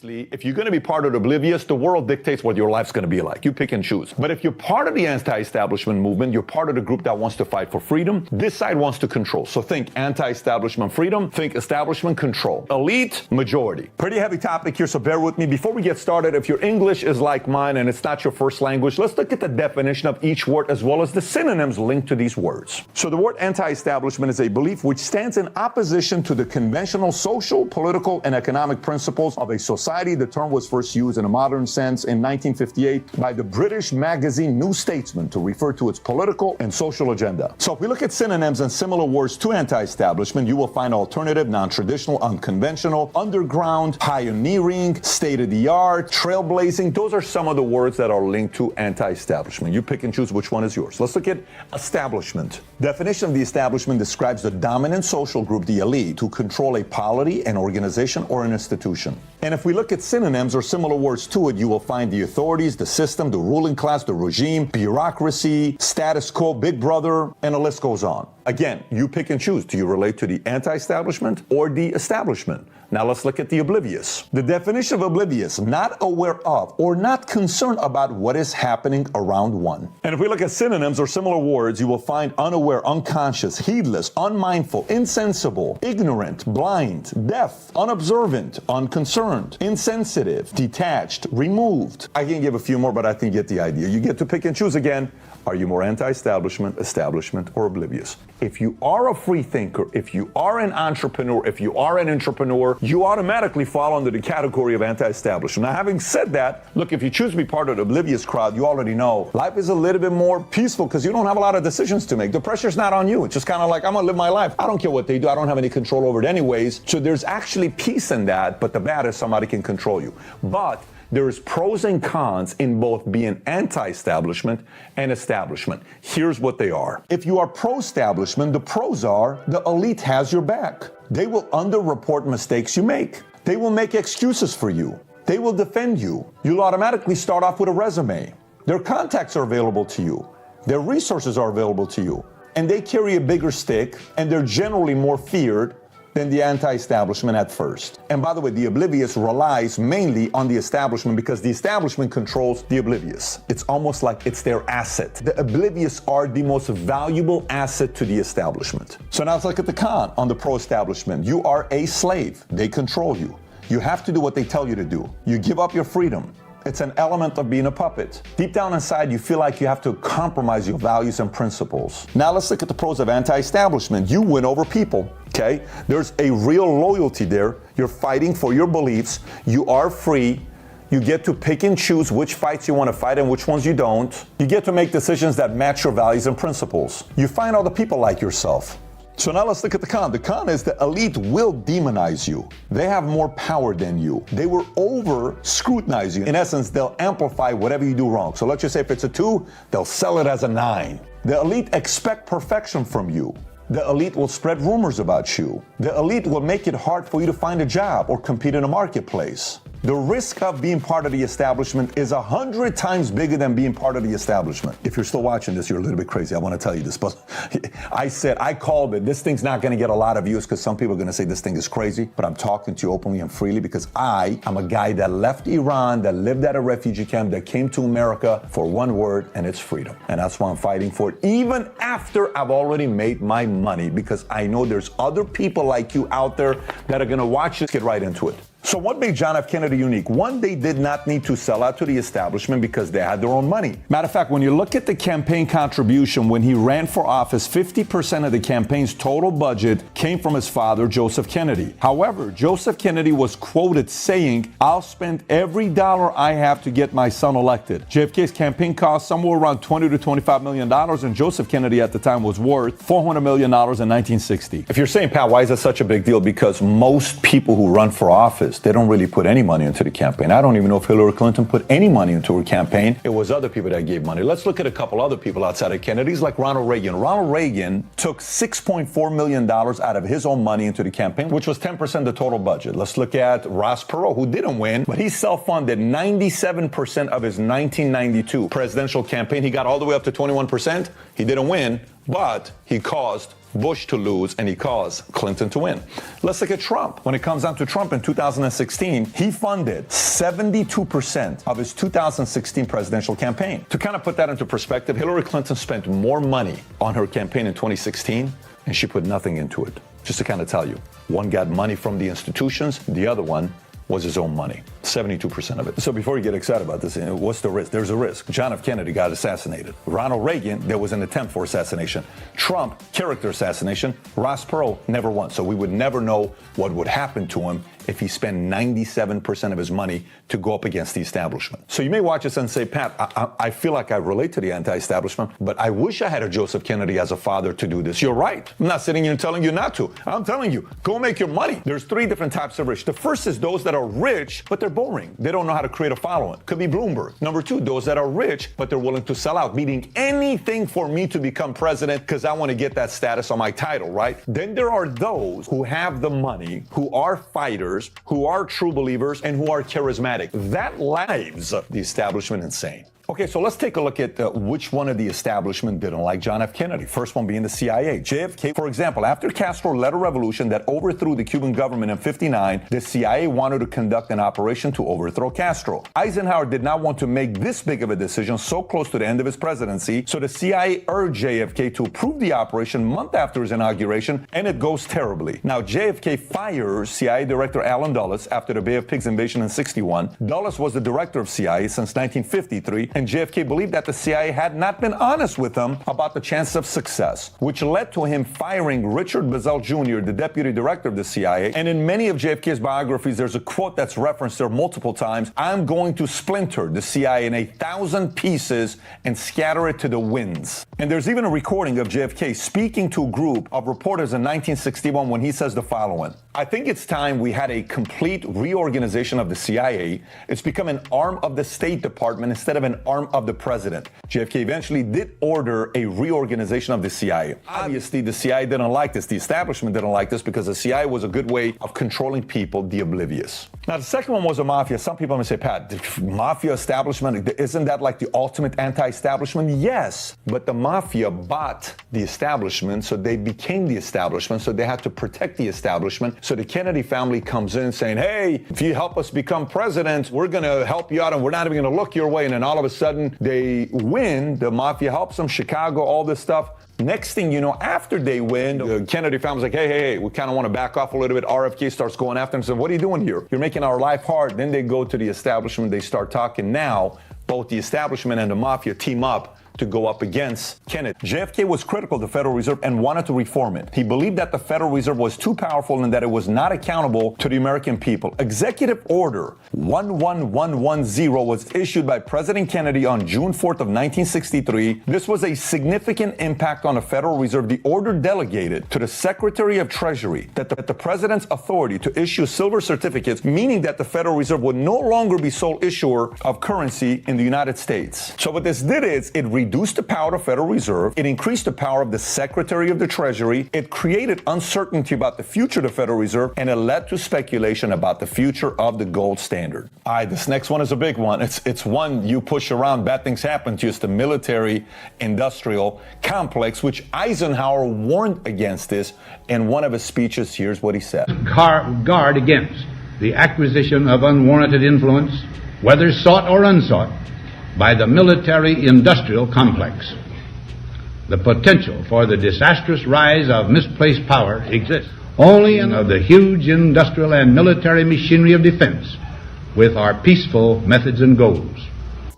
If you're going to be part of Oblivious, the world dictates what your life's going to be like. You pick and choose. But if you're part of the anti-establishment movement, you're part of the group that wants to fight for freedom. This side wants to control. So think anti-establishment freedom, think establishment control. Elite, majority. Pretty heavy topic here, so bear with me. Before we get started, if your English is like mine and it's not your first language, let's look at the definition of each word as well as the synonyms linked to these words. So the word anti-establishment is a belief which stands in opposition to the conventional social, political, and economic principles of a society. The term was first used in a modern sense in 1958 by the British magazine New Statesman to refer to its political and social agenda. So if we look at synonyms and similar words to anti-establishment, you will find alternative, non-traditional, unconventional, underground, pioneering, state-of-the-art, trailblazing. Those are some of the words that are linked to anti-establishment. You pick and choose which one is yours. Let's look at establishment. Definition of the establishment describes the dominant social group, the elite, who control a polity, an organization, or an institution. And if we look at synonyms or similar words to it, you will find the authorities, the system, the ruling class, the regime, bureaucracy, status quo, big brother, and the list goes on. Again, you pick and choose. Do you relate to the anti-establishment or the establishment? Now let's look at the oblivious. The definition of oblivious, not aware of or not concerned about what is happening around one. And if we look at synonyms or similar words, you will find unaware, unconscious, heedless, unmindful, insensible, ignorant, blind, deaf, unobservant, unconcerned, insensitive, detached, removed. I can give a few more, but I think you get the idea. You get to pick and choose again. Are you more anti-establishment, establishment, or oblivious? If you are a free thinker, if you are an entrepreneur, if you are an entrepreneur, you automatically fall under the category of anti-establishment. Now, having said that, look, if you choose to be part of the oblivious crowd, you already know life is a little bit more peaceful because you don't have a lot of decisions to make. The pressure's not on you. It's just kind of like, I'm going to live my life. I don't care what they do. I don't have any control over it anyways. So there's actually peace in that, but the bad is somebody can control you. But there's pros and cons in both being anti-establishment and establishment. Here's what they are. If you are pro-establishment, the pros are the elite has your back. They will underreport mistakes you make. They will make excuses for you. They will defend you. You'll automatically start off with a resume. Their contacts are available to you. Their resources are available to you. And they carry a bigger stick, and they're generally more feared than the anti-establishment at first. And by the way, the oblivious relies mainly on the establishment because the establishment controls the oblivious. It's almost like it's their asset. The oblivious are the most valuable asset to the establishment. So now let's look at the con on the pro-establishment. You are a slave. They control you. You have to do what they tell you to do. You give up your freedom. It's an element of being a puppet. Deep down inside, you feel like you have to compromise your values and principles. Now let's look at the pros of anti-establishment. You win over people, okay? There's a real loyalty there. You're fighting for your beliefs. You are free. You get to pick and choose which fights you want to fight and which ones you don't. You get to make decisions that match your values and principles. You find other people like yourself. So now let's look at the con. The con is the elite will demonize you. They have more power than you. They will over-scrutinize you. In essence, they'll amplify whatever you do wrong. So let's just say if it's a 2, they'll sell it as a 9. The elite expect perfection from you. The elite will spread rumors about you. The elite will make it hard for you to find a job or compete in a marketplace. The risk of being part of the establishment is 100 times bigger than being part of the establishment. If you're still watching this, you're a little bit crazy. I want to tell you this, but I called it. This thing's not going to get a lot of views because some people are going to say this thing is crazy, but I'm talking to you openly and freely because I am a guy that left Iran, that lived at a refugee camp, that came to America for one word, and it's freedom. And that's why I'm fighting for it, even after I've already made my money, because I know there's other people like you out there that are going to watch this. Get right into it. So what made John F. Kennedy unique? One, they did not need to sell out to the establishment because they had their own money. Matter of fact, when you look at the campaign contribution, when he ran for office, 50% of the campaign's total budget came from his father, Joseph Kennedy. However, Joseph Kennedy was quoted saying, "I'll spend every dollar I have to get my son elected." JFK's campaign cost somewhere around $20 to $25 million, and Joseph Kennedy at the time was worth $400 million in 1960. If you're saying, Pat, why is that such a big deal? Because most people who run for office, they don't really put any money into the campaign. I don't even know if Hillary Clinton put any money into her campaign. It was other people that gave money. Let's look at a couple other people outside of Kennedy's, like Ronald Reagan. Ronald Reagan took $6.4 million out of his own money into the campaign, which was 10% of the total budget. Let's look at Ross Perot, who didn't win, but he self-funded 97% of his 1992 presidential campaign. He got all the way up to 21%. He didn't win, but he caused Bush to lose and he caused Clinton to win. Let's look at Trump. When it comes down to Trump in 2016, he funded 72% of his 2016 presidential campaign. To kind of put that into perspective, Hillary Clinton spent more money on her campaign in 2016 and she put nothing into it. Just to kind of tell you, one got money from the institutions, the other one was his own money, 72% of it. So before you get excited about this, what's the risk? There's a risk. John F. Kennedy got assassinated. Ronald Reagan, there was an attempt for assassination. Trump, character assassination. Ross Perot never won. So we would never know what would happen to him if he spent 97% of his money to go up against the establishment. So you may watch this and say, Pat, I feel like I relate to the anti-establishment, but I wish I had a Joseph Kennedy as a father to do this. You're right. I'm not sitting here and telling you not to. I'm telling you, go make your money. There's three different types of rich. The first is those that are rich, but they're boring. They don't know how to create a following. Could be Bloomberg. Number two, those that are rich, but they're willing to sell out, meaning anything for me to become president because I want to get that status on my title, right? Then there are those who have the money, who are fighters, who are true believers, and who are charismatic. That drives the establishment insane. Okay, so let's take a look at which one of the establishment didn't like John F. Kennedy. First one being the CIA. JFK, for example, after Castro led a revolution that overthrew the Cuban government in '59, the CIA wanted to conduct an operation to overthrow Castro. Eisenhower did not want to make this big of a decision so close to the end of his presidency, so the CIA urged JFK to approve the operation a month after his inauguration, and it goes terribly. Now, JFK fires CIA Director Allen Dulles after the Bay of Pigs invasion in '61. Dulles was the director of CIA since 1953, and JFK believed that the CIA had not been honest with him about the chance of success, which led to him firing Richard Bezell Jr., the deputy director of the CIA. And in many of JFK's biographies, there's a quote that's referenced there multiple times: "I'm going to splinter the CIA in 1,000 pieces and scatter it to the winds." And there's even a recording of JFK speaking to a group of reporters in 1961 when he says the following: "I think it's time we had a complete reorganization of the CIA. It's become an arm of the State Department instead of an arm of the president." JFK eventually did order a reorganization of the CIA. Obviously, the CIA didn't like this. The establishment didn't like this because the CIA was a good way of controlling people, the oblivious. Now, the second one was the mafia. Some people may say, Pat, the mafia establishment, isn't that like the ultimate anti-establishment? Yes, but the mafia bought the establishment, so they became the establishment, so they had to protect the establishment. So the Kennedy family comes in saying, hey, if you help us become president, we're going to help you out and we're not even going to look your way. And then all of a sudden they win. The mafia helps them, Chicago, all this stuff. Next thing you know, after they win, the Kennedy family's like, hey, we kind of want to back off a little bit. RFK starts going after them and says, what are you doing here? You're making our life hard. Then they go to the establishment. They start talking. Now, both the establishment and the mafia team up to go up against Kennedy. JFK was critical of the Federal Reserve and wanted to reform it. He believed that the Federal Reserve was too powerful and that it was not accountable to the American people. Executive Order 11110 was issued by President Kennedy on June 4th of 1963. This was a significant impact on the Federal Reserve. The order delegated to the Secretary of Treasury that the President's authority to issue silver certificates, meaning that the Federal Reserve would no longer be sole issuer of currency in the United States. So what this did is it reduced the power of the Federal Reserve. It increased the power of the Secretary of the Treasury. It created uncertainty about the future of the Federal Reserve, and it led to speculation about the future of the gold standard. All right, this next one is a big one. It's one you push around, bad things happen to you. It's the military-industrial complex, which Eisenhower warned against this in one of his speeches. Here's what he said. Guard against the acquisition of unwarranted influence, whether sought or unsought, by the military-industrial complex. The potential for the disastrous rise of misplaced power exists only in the huge industrial and military machinery of defense with our peaceful methods and goals.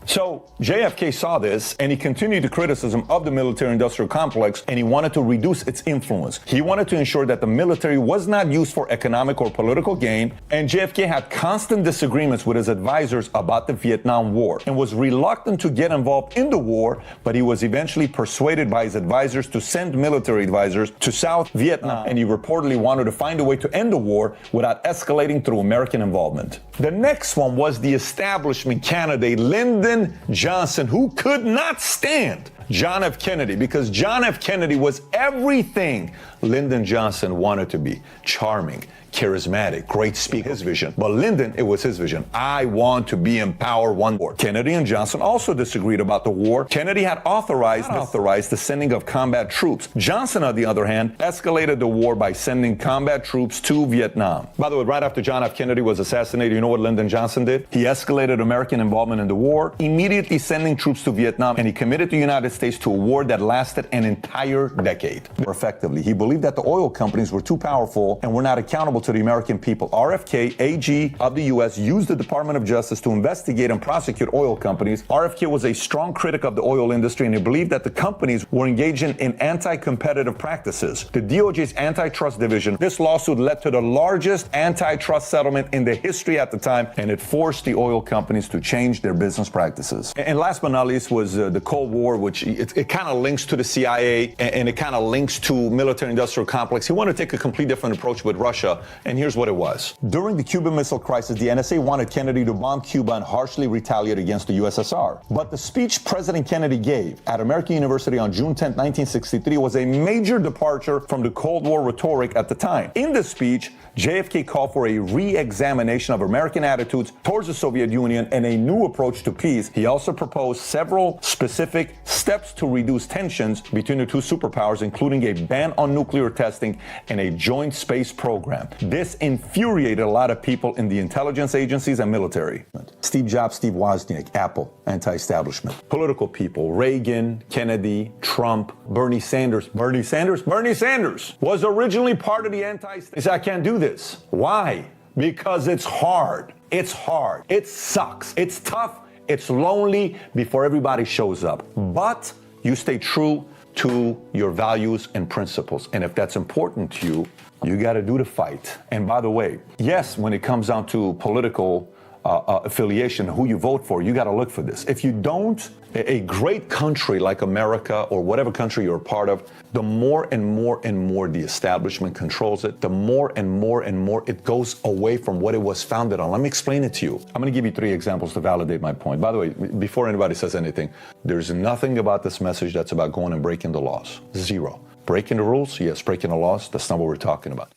So JFK saw this and he continued the criticism of the military-industrial complex, and he wanted to reduce its influence. He wanted to ensure that the military was not used for economic or political gain, and JFK had constant disagreements with his advisors about the Vietnam War and was reluctant to get involved in the war, but he was eventually persuaded by his advisors to send military advisors to South Vietnam, and he reportedly wanted to find a way to end the war without escalating through American involvement. The next one was the establishment candidate, Lyndon Johnson, who could not stand John F. Kennedy because John F. Kennedy was everything Lyndon Johnson wanted to be charming, charismatic, great speaker, his vision. But Lyndon, it was his vision. I want to be in power one more. Kennedy and Johnson also disagreed about the war. Kennedy had authorized the sending of combat troops. Johnson, on the other hand, escalated the war by sending combat troops to Vietnam. By the way, right after John F. Kennedy was assassinated, you know what Lyndon Johnson did? He escalated American involvement in the war, immediately sending troops to Vietnam, and he committed the United States to a war that lasted an entire decade. More effectively, he believed that the oil companies were too powerful and were not accountable to the American people. RFK, AG of the U.S., used the Department of Justice to investigate and prosecute oil companies. RFK was a strong critic of the oil industry, and he believed that the companies were engaging in anti-competitive practices. The DOJ's antitrust division, this lawsuit led to the largest antitrust settlement in the history at the time, and it forced the oil companies to change their business practices. And last but not least was the Cold War, which it kind of links to the CIA, and it kind of links to military-industrial complex. He wanted to take a complete different approach with Russia, and here's what it was. During the Cuban Missile Crisis, the NSA wanted Kennedy to bomb Cuba and harshly retaliate against the USSR. But the speech President Kennedy gave at American University on June 10, 1963 was a major departure from the Cold War rhetoric at the time. In the speech, JFK called for a re-examination of American attitudes towards the Soviet Union and a new approach to peace. He also proposed several specific steps to reduce tensions between the two superpowers, including a ban on nuclear testing and a joint space program. This infuriated a lot of people in the intelligence agencies and military. Steve Jobs, Steve Wozniak, Apple, anti-establishment. Political people, Reagan, Kennedy, Trump, Bernie Sanders. Bernie Sanders was originally part of the anti-establishment. He said, I can't do this. Why? Because it's hard. It's hard. It sucks. It's tough. It's lonely before everybody shows up. But you stay true to your values and principles. And if that's important to you, you got to do the fight. And by the way, yes, when it comes down to political affiliation, who you vote for, you got to look for this. If you don't, a great country like America or whatever country you're a part of, the more and more and more the establishment controls it, the more and more and more it goes away from what it was founded on. Let me explain it to you. I'm going to give you 3 examples to validate my point. By the way, before anybody says anything, there's nothing about this message that's about going and breaking the laws. Zero. Breaking the rules? Yes. Breaking the laws? That's not what we're talking about.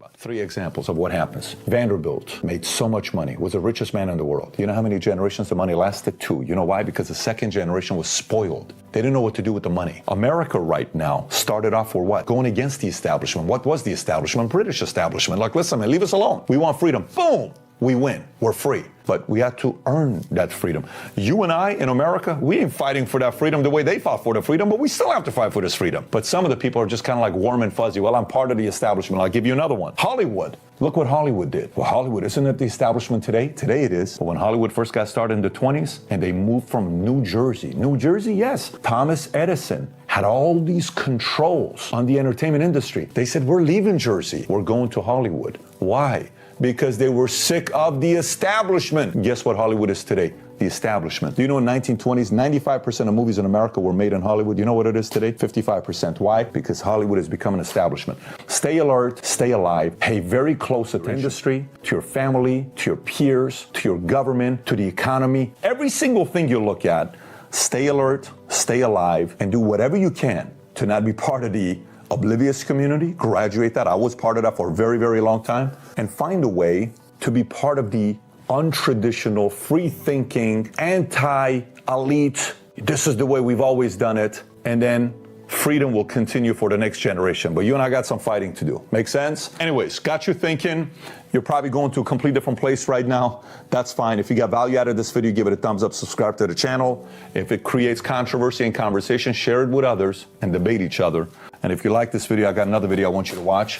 about. 3 examples of what happens. Vanderbilt made so much money, was the richest man in the world. You know how many generations the money lasted? 2. You know why? Because the second generation was spoiled. They didn't know what to do with the money. America right now started off for what? Going against the establishment. What was the establishment? British establishment. Like, listen, man, leave us alone. We want freedom. Boom! We win. We're free. But we have to earn that freedom. You and I in America, we ain't fighting for that freedom the way they fought for the freedom, but we still have to fight for this freedom. But some of the people are just kind of like warm and fuzzy. Well, I'm part of the establishment. I'll give you another one. Hollywood. Look what Hollywood did. Well, Hollywood, isn't it the establishment today? Today it is. But when Hollywood first got started in the 20s and they moved from New Jersey. New Jersey, yes. Thomas Edison had all these controls on the entertainment industry. They said, we're leaving Jersey. We're going to Hollywood. Why? Because they were sick of the establishment. Guess what Hollywood is today? The establishment. Do you know in 1920s, 95% of movies in America were made in Hollywood? You know what it is today? 55%. Why? Because Hollywood has become an establishment. Stay alert, stay alive, pay very close attention to your industry, to your family, to your peers, to your government, to the economy. Every single thing you look at, stay alert, stay alive, and do whatever you can to not be part of the Oblivious community, graduate that. I was part of that for a very, very long time. And find a way to be part of the untraditional, free-thinking, anti-elite, this is the way we've always done it. And then freedom will continue for the next generation. But you and I got some fighting to do. Make sense? Anyways, got you thinking. You're probably going to a complete different place right now. That's fine. If you got value out of this video, give it a thumbs up, subscribe to the channel. If it creates controversy and conversation, share it with others and debate each other. And if you like this video, I got another video I want you to watch.